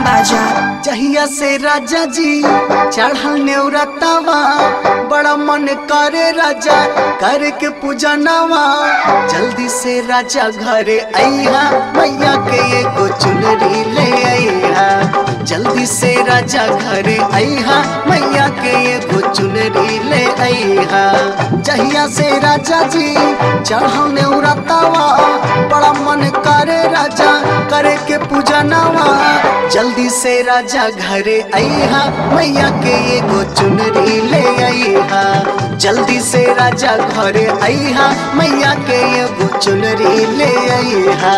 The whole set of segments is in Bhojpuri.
बाजा। जहिया से राजा जी चढ़ल नेवरतवा, बड़ा मन करे राजा करे के पूजा नवा। जल्दी से राजा घरे अइहा, मैया के एगो चुनरी ले अइहा। जल्दी से राजा घरे अइहा, मैया के एगो चुनरी ले अइहा। जहिया से राजा जी चढ़ल नेवरतवा, बड़ा मन करे राजा करे के पूजा नवा। जल्दी से राजा घरे अइहा, मैया के एगो चुनरी ले अइहा। जल्दी से राजा घरे अइहा, मैया के एगो चुनरी ले अइहा।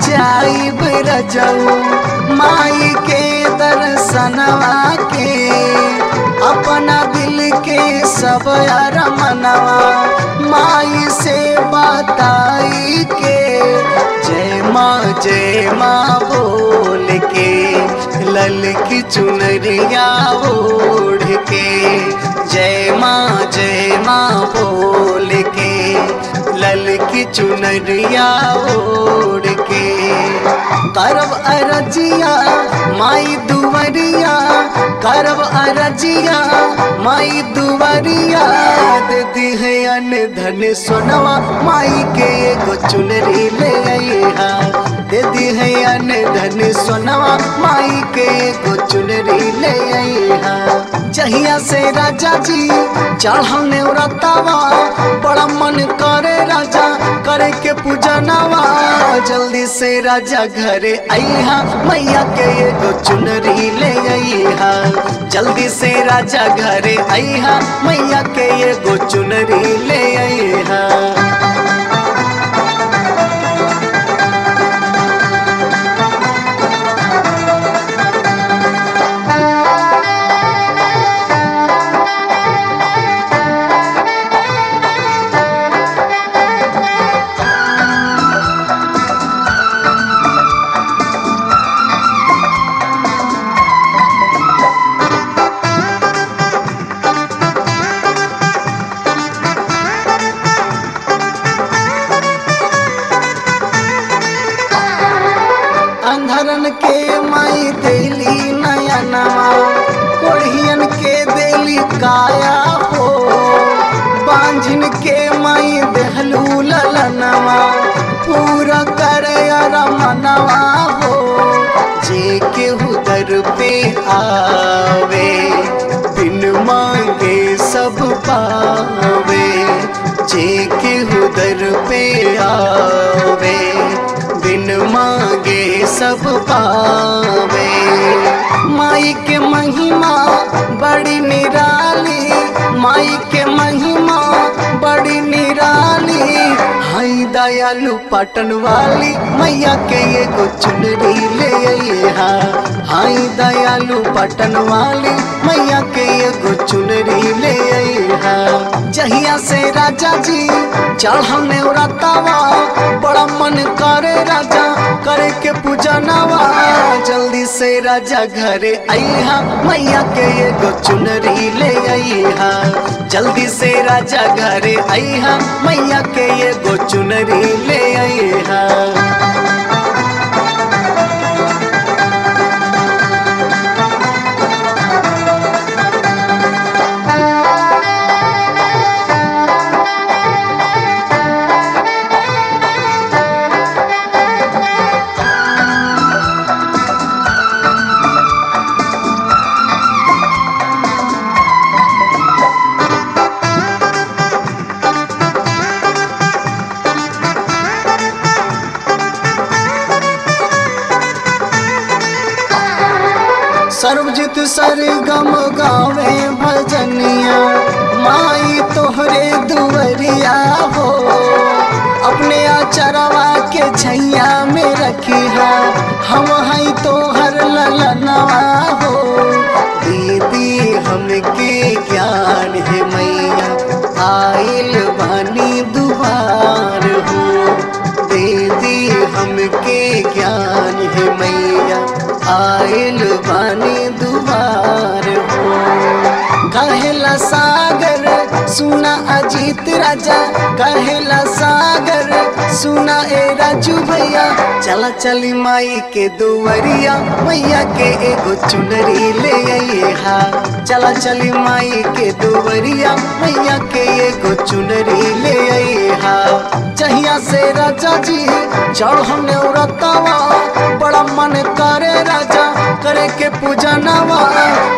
जाइब रजऊ माई के दर्शनवा के, अपना दिल के सब अरमनवा माई से बताई के। जय माँ बोल के लल की चुनरिया ओढ़ के। जय माँ बोल के लल की चुनरिया ओढ़ के। करब अरजिया माई दुवरिया, करब अरजिया माई दुवरिया। दे दी है अन्न धन सोनवा, माई के एगो चुनरी ले अइहा। दे दी है अन्न धन सोनवा, माई के एगो चुनरी ले अइहा। जहिया से राजा जी चढ़ल नेवरतवा, बड़ा मन करे राजा करे के पूजा नवा। जल्दी से राजा घरे अइहा, मैया के एगो चुनरी ले अइहा। जल्दी से राजा घरे अइहा, मैया के एगो चुनरी ले अइहा। अंधरन के माई देली नयनवा, कोढ़ियन के देली काया हो। बांझिन के माई देहलू ललनवा, पूरा करे अरमनवा हो। जे केहू दर पे आवे, बिन मांगे सब पावे। जे केहू दर पे आवे, बिन मांगे सब पावे। माई के महिमा बड़ी निराली, माई के महिमा बड़ी निराली। हाई दयालु पाटन वाली, मैया के एगो चुनरी ले अइहा। हाई दयालु पाटन वाली, मैया के एगो चुनरी ले अइहा। जहिया से राजा जी चढ़ल नेवरतवा, बड़ा मन करे राजा करे के पूजा नवा। जल्दी से राजा घरे अइहा, मैया के एगो चुनरी ले अइहा। जल्दी से राजा घरे अइहा, मैया के एगो चुनरी ले अइहा। सर्वजित सरगम गावे भजनिया, माई तोहरे दुवरिया हो। अपने चरवा के छैया में रखिहा, हम हई तोहर ललनवा हो। दीदी हमके ज्ञान है मैया, आइल बानी दुआर हो। दीदी हमके ज्ञान है मैया, आइल बानी दुआर हो। कहेला सागर सुना अजीत राजा, कहेला सागर सुना ए राजू भैया, चला चली माई के दुवरिया, मैया के एगो चुनरी ले आइहा। चला चली माई के दुवरिया, मैया के एगो चुनरी ले आइहा। जहिया से राजा जी चढ़ हमने उड़तावा, बड़ा मन करे राजा करे के पूजा नवा।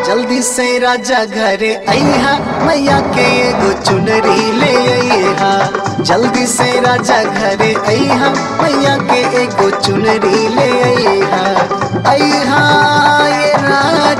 जल्दी से राजा घरे आइहा, मैया के एगो चुनरी ले आइहा। जल्दी से राजा घरे आइहा, मैया के एगो चुनरी ले आइहा। आइहा ये राजा